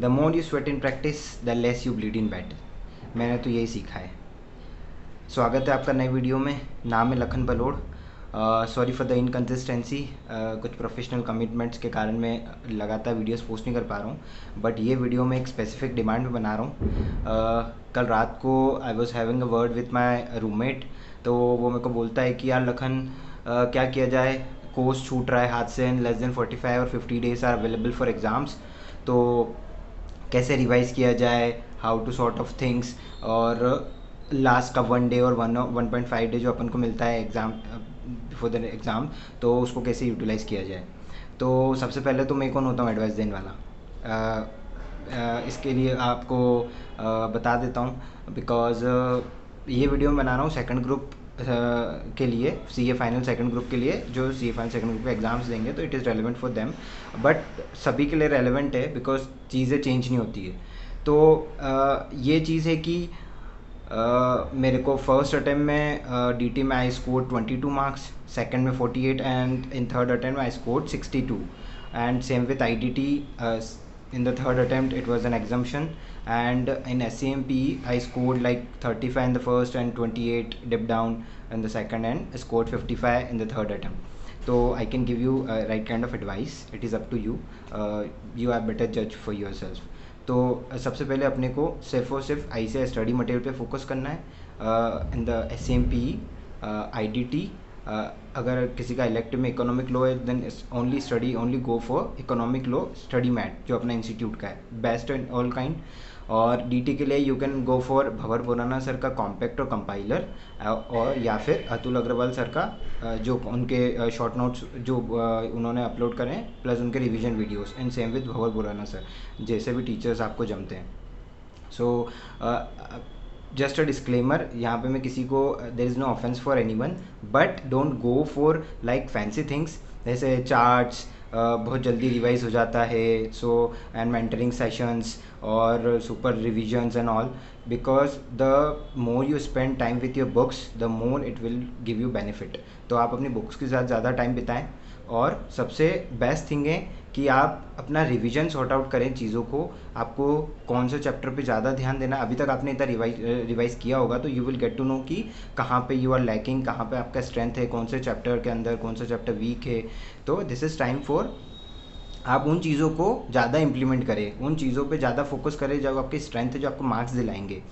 The more you sweat in practice the less you bleed in battle. मैंने तो यही सीखा है। स्वागत है आपका नए वीडियो में। नाम है Lakhan Balod. Sorry for the inconsistency. कुछ प्रोफेशनल कमिटमेंट्स के कारण मैं लगातार वीडियोस पोस्ट नहीं कर पा रहा हूँ, बट ये वीडियो मैं एक स्पेसिफिक डिमांड पे बना रहा हूँ। कल रात को I was having a word with my roommate, तो वो मेरे को बोलता है कि यार लखन, क्या किया जाए, कोर्स छूट रहा है हाथ से, एंड लेस देन 45 और 50 days are available for exams, तो कैसे रिवाइज़ किया जाए, how to sort of things, और लास्ट का 1 डे और 1.5 डे जो अपन को मिलता है एग्ज़ाम बिफोर द एग्ज़ाम, तो उसको कैसे यूटिलाइज़ किया जाए। तो सबसे पहले तो मैं कौन होता हूँ एडवाइस देने वाला। इसके लिए आपको बता देता हूँ, बिकॉज़ ये वीडियो मैं बना रहा हूँ सेकंड ग्रुप के लिए, सी ए फाइनल सेकंड ग्रुप के लिए, जो सी ए फाइनल सेकंड ग्रुप के एग्ज़ाम्स देंगे, तो it is relevant for them, but सभी के लिए रेलिवेंट है बिकॉज चीज़ें चेंज नहीं होती है। तो ये चीज़ है कि मेरे को फर्स्ट अटैम्प्ट में डी टी में आई स्कोर 22 मार्क्स, सेकेंड में 48, and in third attempt I score 62, and same with I D T. In the third attempt it was an exemption, and in SCMP I scored like 35 in the first and 28 dipped down in the second, and scored 55 in the third attempt. So I can give you right kind of advice. It is up to you. You are better judge for yourself. तो सबसे पहले अपने को सिर्फ और सिर्फ ऐसे study material पे फोकस करना है। इन द SCMP, IDT, अगर किसी का इलेक्टिव में इकोनॉमिक लॉ है, then only go for economic law study mat, जो अपना इंस्टीट्यूट का है, बेस्ट इन ऑल काइंड। और डीटी के लिए you can go for Bhanwar Borana sir का कॉम्पैक्ट और कंपाइलर, और या फिर अतुल अग्रवाल सर का जो उनके शॉर्ट नोट्स जो उन्होंने अपलोड करें, प्लस उनके revision videos, and same with Bhanwar Borana sir, जैसे भी टीचर्स आपको जमते हैं। सो जस्ट अ डिस्क्लेमर, यहाँ पे मैं किसी को, there is no offence for any one, but don't go for like fancy things, जैसे चार्ट्स बहुत जल्दी रिवाइज हो जाता है, सो एंड मेंटरिंग सेशंस और super revisions and all, because the more you spend time with your books the more it will give you benefit. तो आप अपनी बुक्स के साथ ज़्यादा टाइम बिताएं, और सबसे बेस्ट थिंग है कि आप अपना रिवीजन सॉर्ट आउट करें चीज़ों को। आपको कौन से चैप्टर पे ज़्यादा ध्यान देना, अभी तक आपने इतना रिवाइज किया होगा, तो you will get to know कि कहाँ पे यू आर लैकिंग, कहाँ पे आपका स्ट्रेंथ है, कौन से चैप्टर के अंदर कौन सा चैप्टर वीक है। तो दिस इज़ टाइम फॉर आप उन चीज़ों को ज़्यादा इम्प्लीमेंट करें, उन चीज़ों पे ज़्यादा फोकस करें जो आपकी स्ट्रेंथ है, जो आपको मार्क्स दिलाएंगे।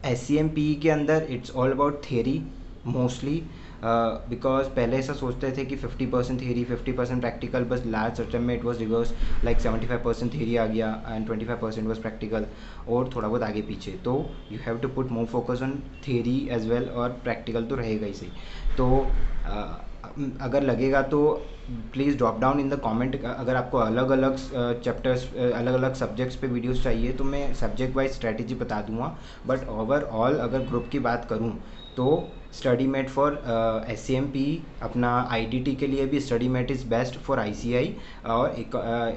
SCMP के अंदर it's all about theory mostly, because पहले ऐसा सोचते थे कि 50% थियरी 50% प्रैक्टिकल, बस लास्ट अटेम्प्ट में it was reverse, like 75% theory आ गया एंड 25% वॉज प्रैक्टिकल, और थोड़ा बहुत आगे पीछे। तो you have to put more focus on theory as well, और प्रैक्टिकल तो रहेगा ही सही। तो अगर लगेगा तो please drop down in the comment. अगर आपको अलग अलग चैप्टर्स, अलग अलग सब्जेक्ट्स पे वीडियोस चाहिए, तो मैं सब्जेक्ट वाइज स्ट्रैटेजी बता दूंगा, बट ओवरऑल अगर ग्रुप की बात करूं तो स्टडी मेट फॉर SCMP, अपना IDT के लिए भी study mat is best for ICI, और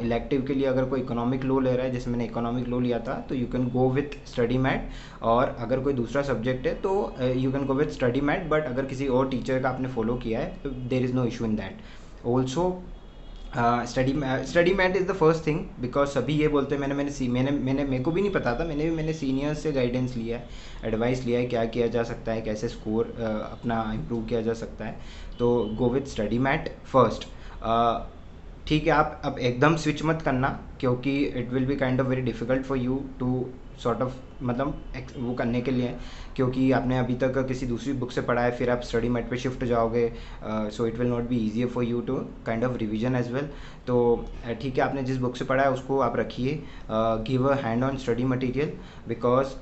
इलेक्टिव के लिए अगर कोई इकोनॉमिक लो ले रहा है, जैसे मैंने इकोनॉमिक लो लिया था, तो you can go with study mat. और अगर कोई दूसरा सब्जेक्ट है तो you can go with study mat, but अगर किसी और टीचर का आपने फॉलो किया है तो there is no issue in that also. Study mat is the first thing, because सभी ये बोलते हैं, मैंने मेरे को भी नहीं पता था, मैंने सीनियर्स से गाइडेंस लिया है, एडवाइस लिया है क्या किया जा सकता है, कैसे स्कोर अपना इम्प्रूव किया जा सकता है। तो go with study mat first. ठीक है, आप अब एकदम स्विच मत करना, क्योंकि it will be kind of very difficult for you to sort of, मतलब वो करने के लिए, क्योंकि आपने अभी तक किसी दूसरी बुक से पढ़ा है, फिर आप स्टडी मैट पे शिफ्ट जाओगे, so it will not be easier for you to kind of revision as well. तो ठीक है, आपने जिस बुक से पढ़ा है उसको आप रखिए, give a hand on study material, because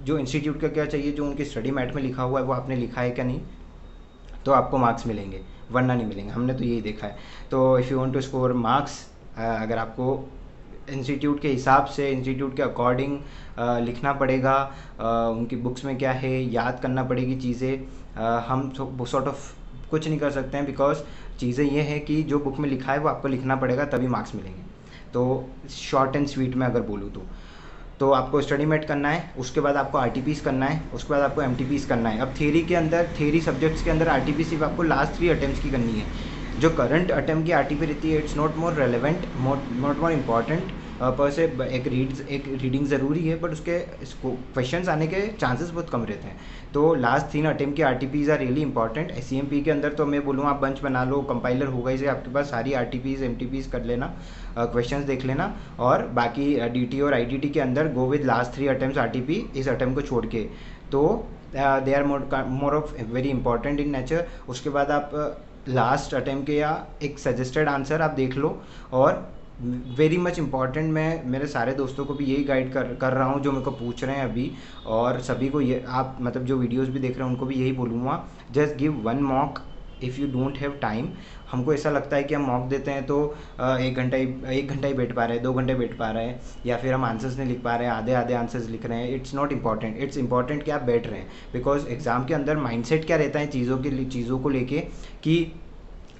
जो इंस्टीट्यूट का क्या चाहिए, जो उनकी स्टडी मैट में लिखा हुआ है वो आपने लिखा है क्या नहीं, तो आपको मार्क्स मिलेंगे, वरना नहीं मिलेंगे। हमने तो यही देखा है। तो if you want to score marks, अगर आपको इंस्टीट्यूट के हिसाब से, इंस्टीट्यूट के अकॉर्डिंग लिखना पड़ेगा, उनकी बुक्स में क्या है याद करना पड़ेगी चीज़ें। हम सॉर्ट ऑफ कुछ नहीं कर सकते हैं, बिकॉज चीज़ें ये हैं कि जो बुक में लिखा है वो आपको लिखना पड़ेगा, तभी मार्क्स मिलेंगे। तो शॉर्ट एंड स्वीट में अगर बोलूँ तो आपको स्टडी मेट करना है, उसके बाद आपको RTPs करना है, उसके बाद आपको MTPs करना है। अब थियरी के अंदर, थियरी सब्जेक्ट्स के अंदर RTP सिर्फ आपको लास्ट 3 अटैम्प्ट्स की करनी है। जो करंट अटैम्प्ट की RTP रहती है, it's not more relevant, not more important, पर से एक रीडिंग ज़रूरी है, बट उसके क्वेश्चंस आने के चांसेस बहुत कम रहते हैं। तो लास्ट 3 अटेम्प्ट के RTPs are really important. SCMP के अंदर तो मैं बोलूँगा आप बंच बना लो, कंपाइलर होगा ही से आपके पास, सारी RTPs MTPs कर लेना, क्वेश्चंस देख लेना, और बाकी DT और IDT के अंदर go with last 3 attempt RTP इस अटेम्प्ट को छोड़ के। तो they are more of very important in nature. उसके बाद आप लास्ट अटेम्प्ट के या एक सजेस्टेड आंसर आप देख लो। और वेरी मच इम्पॉर्टेंट, मैं मेरे सारे दोस्तों को भी यही गाइड कर रहा हूँ जो मेरे को पूछ रहे हैं अभी, और सभी को ये आप मतलब जो वीडियोस भी देख रहे हैं उनको भी यही बोलूँगा, just give 1 mock if you don't have time. हमको ऐसा लगता है कि हम मॉक देते हैं तो 1 घंटा ही बैठ पा रहे हैं, 2 घंटे बैठ पा रहे हैं, या फिर हम आंसर्स नहीं लिख पा रहे हैं, आधे आंसर्स लिख रहे हैं। It's not important, it's important कि आप बैठ रहे हैं। बिकॉज एग्ज़ाम के अंदर माइंडसेट क्या रहता है चीज़ों को लेके, कि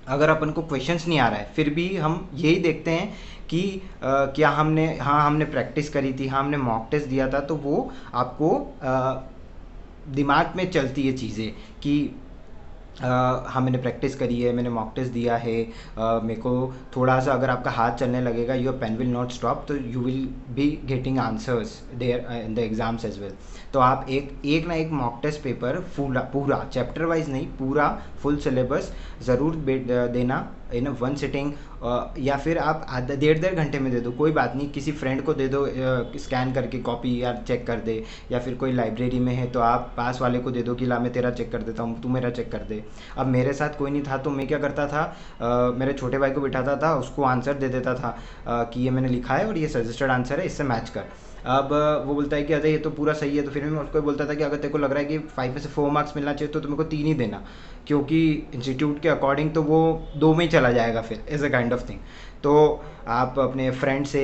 अगर अपन को क्वेश्चंस नहीं आ रहा है फिर भी हम यही देखते हैं कि क्या हमने प्रैक्टिस करी थी, हमने मॉक टेस्ट दिया था, तो वो आपको दिमाग में चलती है चीज़ें कि हाँ मैंने प्रैक्टिस करी है, मैंने मॉक टेस्ट दिया है, मेरे को थोड़ा सा अगर आपका हाथ चलने लगेगा, your pen will not stop, तो you will be getting answers there in the exams as well. तो आप एक ना एक मॉक टेस्ट पेपर पूरा चैप्टर वाइज नहीं, पूरा फुल सिलेबस ज़रूर देना इन 1 सिटिंग, या फिर आप डेढ़ घंटे में दे दो, कोई बात नहीं, किसी फ्रेंड को दे दो स्कैन करके कॉपी या चेक कर दे, या फिर कोई लाइब्रेरी में है तो आप पास वाले को दे दो कि ला मैं तेरा चेक कर देता हूँ, तू मेरा चेक कर दे। अब मेरे साथ कोई नहीं था तो मैं क्या करता था, मेरे छोटे भाई को बिठाता था, उसको आंसर दे देता था कि ये मैंने लिखा है और ये सजेस्टेड आंसर है, इससे मैच कर। अब वो बोलता है कि अरे ये तो पूरा सही है, तो फिर मैं उसको बोलता था कि अगर तेरे को लग रहा है कि 5 में से 4 मार्क्स मिलना चाहिए तो मेरे को 3 ही देना, क्योंकि इंस्टीट्यूट के अकॉर्डिंग तो वो 2 में ही चला जाएगा फिर, as a kind of thing. तो आप अपने फ्रेंड से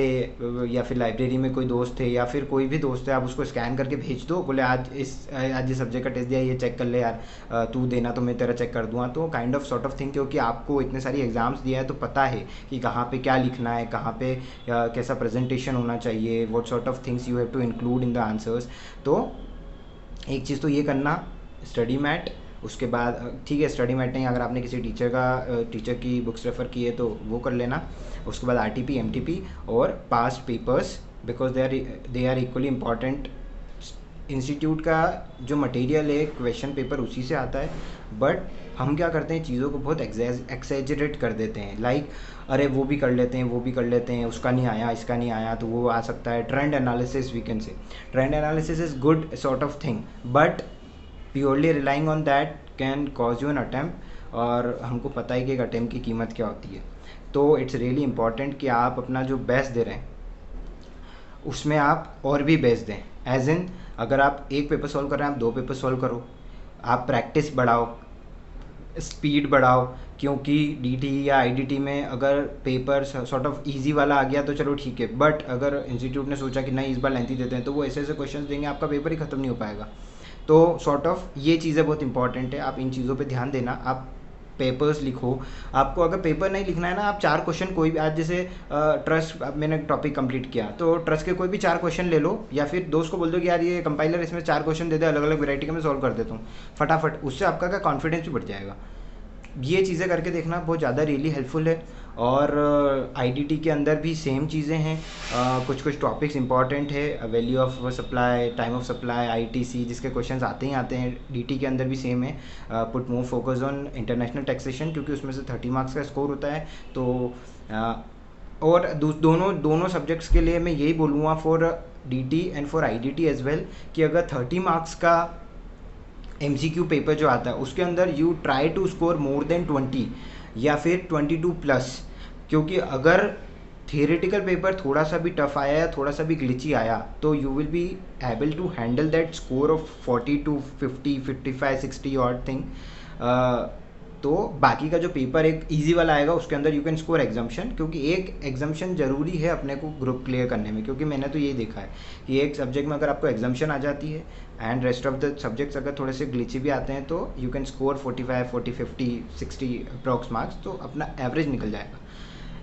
या फिर लाइब्रेरी में कोई दोस्त है या फिर कोई भी दोस्त है, आप उसको स्कैन करके भेज दो, बोले आज ये सब्जेक्ट का टेस्ट दिया, ये चेक कर ले यार, तू देना तो मैं तेरा चेक कर दूँगा। तो kind of sort of thing, क्योंकि आपको इतने सारी एग्जाम्स दिया है तो पता है कि कहाँ पे क्या लिखना है, कहाँ पे कैसा प्रेजेंटेशन होना चाहिए, what sort of things you have to include in the answers. तो एक चीज़ तो ये करना, स्टडी मैट। उसके बाद ठीक है, स्टडी मैट नहीं, अगर आपने किसी टीचर की बुक्स रेफ़र की है तो वो कर लेना। उसके बाद RTP MTP और past papers, because they are equally important. Institute का जो मटेरियल है, क्वेश्चन पेपर उसी से आता है, बट हम क्या करते हैं, चीज़ों को बहुत एक्सेजरेट कर देते हैं, लाइक अरे वो भी कर लेते हैं, उसका नहीं आया, इसका नहीं आया तो वो आ सकता है। Trend analysis, we can say trend analysis is good sort of thing, but purely relying on that can cause you an attempt, और हमको पता है कि एक अटेम्प्ट की कीमत क्या होती है। तो इट्स रियली इंपॉर्टेंट कि आप अपना जो बेस्ट दे रहे हैं उसमें आप और भी बेस्ट दें। एज इन, अगर आप एक पेपर सॉल्व कर रहे हैं, आप 2 पेपर सॉल्व करो, आप प्रैक्टिस बढ़ाओ, स्पीड बढ़ाओ, क्योंकि DT या IDT में अगर पेपर सॉर्ट ऑफ इजी वाला आ गया तो चलो ठीक है, बट अगर इंस्टीट्यूट ने सोचा कि नहीं इस बार लेंथी देते हैं तो वो ऐसे क्वेश्चंस देंगे, आपका पेपर ही ख़त्म नहीं हो पाएगा। तो सॉर्ट ऑफ ये चीज़ें बहुत इंपॉर्टेंट है, आप इन चीज़ों पे ध्यान देना। आप पेपर्स लिखो, आपको अगर पेपर नहीं लिखना है ना, आप 4 क्वेश्चन कोई भी, आज जैसे ट्रस्ट मैंने टॉपिक कंप्लीट किया तो ट्रस्ट के कोई भी 4 क्वेश्चन ले लो, या फिर दोस्त को बोल दो कि यार ये कंपाइलर इसमें 4 क्वेश्चन दे दे, अलग अलग वैरायटी के मैं सॉल्व कर देता हूँ फटाफट, उससे आपका क्या कॉन्फिडेंस भी बढ़ जाएगा। ये चीज़ें करके देखना बहुत ज़्यादा रियली हेल्पफुल है। और IDT के अंदर भी सेम चीज़ें हैं, कुछ टॉपिक्स इंपॉर्टेंट है, value of supply, time of supply, ITC, जिसके क्वेश्चंस आते हैं। DT के अंदर भी सेम है, put more focus on international taxation, क्योंकि उसमें से 30 मार्क्स का स्कोर होता है। तो और दोनों सब्जेक्ट्स के लिए मैं यही बोलूँगा, for DT and for IDT as well, कि अगर 30 मार्क्स का MCQ पेपर जो आता है उसके अंदर you try to score more than 20 या फिर 22+, क्योंकि अगर थियोरेटिकल पेपर थोड़ा सा भी टफ आया या थोड़ा सा भी ग्लिची आया तो you will be able to handle that score of 40 to 50, 55, 60 odd thing. तो बाकी का जो पेपर एक इजी वाला आएगा उसके अंदर यू कैन स्कोर एग्जाम्शन, क्योंकि एक एग्जाम्शन ज़रूरी है अपने को ग्रुप क्लियर करने में। क्योंकि मैंने तो यही देखा है कि एक सब्जेक्ट में अगर आपको एग्जाम्शन आ जाती है and rest of the subjects अगर थोड़े से ग्लिची भी आते हैं तो you can score 45, 40, 50, 60 approx marks, तो अपना एवरेज निकल जाएगा।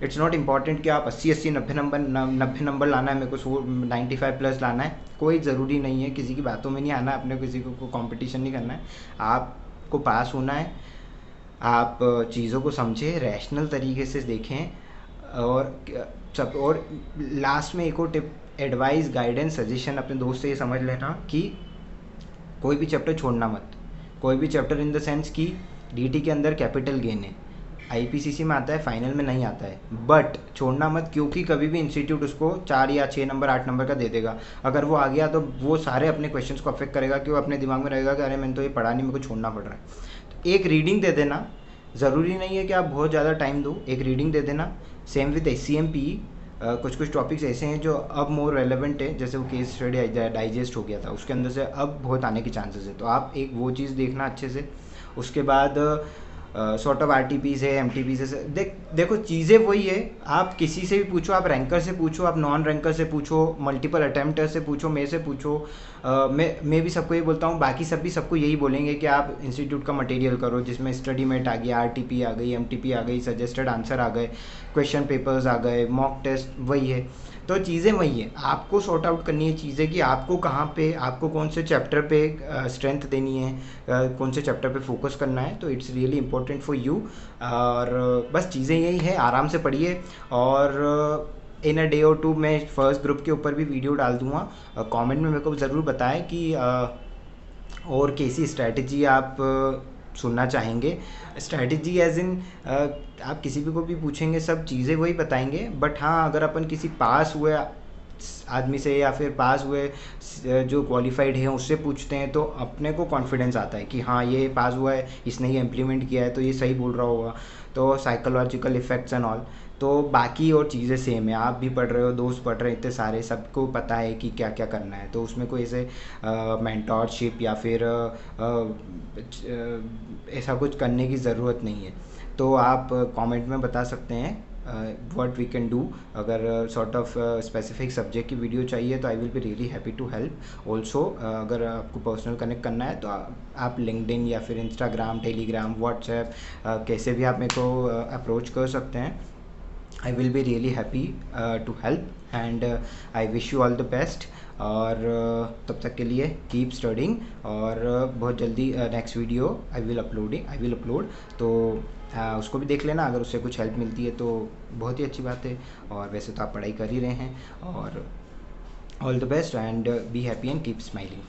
इट्स नॉट इम्पॉर्टेंट कि आप 80, 90 नंबर लाना है, मेरे को 95+ लाना है, कोई ज़रूरी नहीं है। किसी की बातों में नहीं आना, अपने किसी को कॉम्पिटिशन नहीं करना है, आपको पास होना है। आप चीज़ों को समझें, रैशनल तरीके से देखें, और सब। और लास्ट में एक और टिप, एडवाइस, गाइडेंस, सजेशन अपने दोस्त से ये समझ लेना कि कोई भी चैप्टर छोड़ना मत। कोई भी चैप्टर इन द सेंस कि डीटी के अंदर कैपिटल गेन है, आईपीसीसी में आता है, फाइनल में नहीं आता है, बट छोड़ना मत, क्योंकि कभी भी इंस्टीट्यूट उसको 4 या 6 नंबर 8 नंबर का दे देगा। अगर वो आ गया तो वो सारे अपने क्वेश्चंस को अफेक्ट करेगा कि वो अपने दिमाग में रहेगा कि अरे मैंने तो ये पढ़ा नहीं, मेरे को छोड़ना पड़ रहा है। तो एक रीडिंग दे देना, ज़रूरी नहीं है कि आप बहुत ज़्यादा टाइम दो, एक रीडिंग दे देना। सेम विद HCMPE, कुछ कुछ टॉपिक्स ऐसे हैं जो अब मोर रेलेवेंट है, जैसे वो केस स्टडी डाइजेस्ट हो गया था, उसके अंदर से अब बहुत आने की चांसेस है, तो आप एक वो चीज़ देखना अच्छे से। उसके बाद सॉर्ट ऑफ RTPs है, MTPs है, देखो चीज़ें वही है, आप किसी से भी पूछो, आप रैंकर से पूछो, आप नॉन रैंकर से पूछो, मल्टीपल अटैम्प्टर से पूछो, मैं से पूछो, मैं भी सबको ये बोलता हूँ, बाकी सब भी सबको यही बोलेंगे कि आप इंस्टीट्यूट का मटेरियल करो, जिसमें स्टडी मेट आ गया, RTP आ गई, MTP आ गई, सजेस्टेड आंसर आ गए, क्वेश्चन पेपर्स आ गए, मॉक टेस्ट, वही है। तो चीज़ें वही है, आपको सॉर्ट आउट करनी है चीज़ें कि आपको कहाँ पे, आपको कौन से चैप्टर पे स्ट्रेंथ देनी है, कौन से चैप्टर पे फोकस करना है। तो it's really important for you. और बस चीज़ें यही है, आराम से पढ़िए। और इन अ डे और टू मैं फर्स्ट ग्रुप के ऊपर भी वीडियो डाल दूँगा। कमेंट में मेरे को ज़रूर बताएं कि और कैसी स्ट्रैटेजी आप सुनना चाहेंगे। स्ट्रैटेजी एज इन आप किसी भी को भी पूछेंगे, सब चीज़ें वही बताएंगे, बट हाँ अगर अपन किसी पास हुए आदमी से या फिर पास हुए जो क्वालिफाइड है उससे पूछते हैं, तो अपने को कॉन्फिडेंस आता है कि हाँ ये पास हुआ है, इसने ये इम्प्लीमेंट किया है, तो ये सही बोल रहा होगा। तो साइकोलॉजिकल इफ़ेक्ट्स एंड ऑल, तो बाकी और चीज़ें सेम है, आप भी पढ़ रहे हो, दोस्त पढ़ रहे हैं, इतने सारे, सबको पता है कि क्या क्या करना है। तो उसमें कोई ऐसे मेंटोरशिप या फिर ऐसा कुछ करने की ज़रूरत नहीं है। तो आप कमेंट में बता सकते हैं व्हाट वी कैन डू। अगर सॉर्ट ऑफ स्पेसिफिक सब्जेक्ट की वीडियो चाहिए तो I will be really happy to help also. अगर आपको पर्सनल कनेक्ट करना है तो आप लिंक्डइन या फिर इंस्टाग्राम, टेलीग्राम, व्हाट्सएप, कैसे भी आप मेरे को अप्रोच कर सकते हैं। I will be really happy to help and I wish you all the best। और तब तक के लिए कीप स्टडिंग। और बहुत जल्दी next video I will upload, तो उसको भी देख लेना। अगर उससे कुछ हेल्प मिलती है तो बहुत ही अच्छी बात है। और वैसे तो आप पढ़ाई कर ही रहे हैं। और all the best and be happy and keep smiling.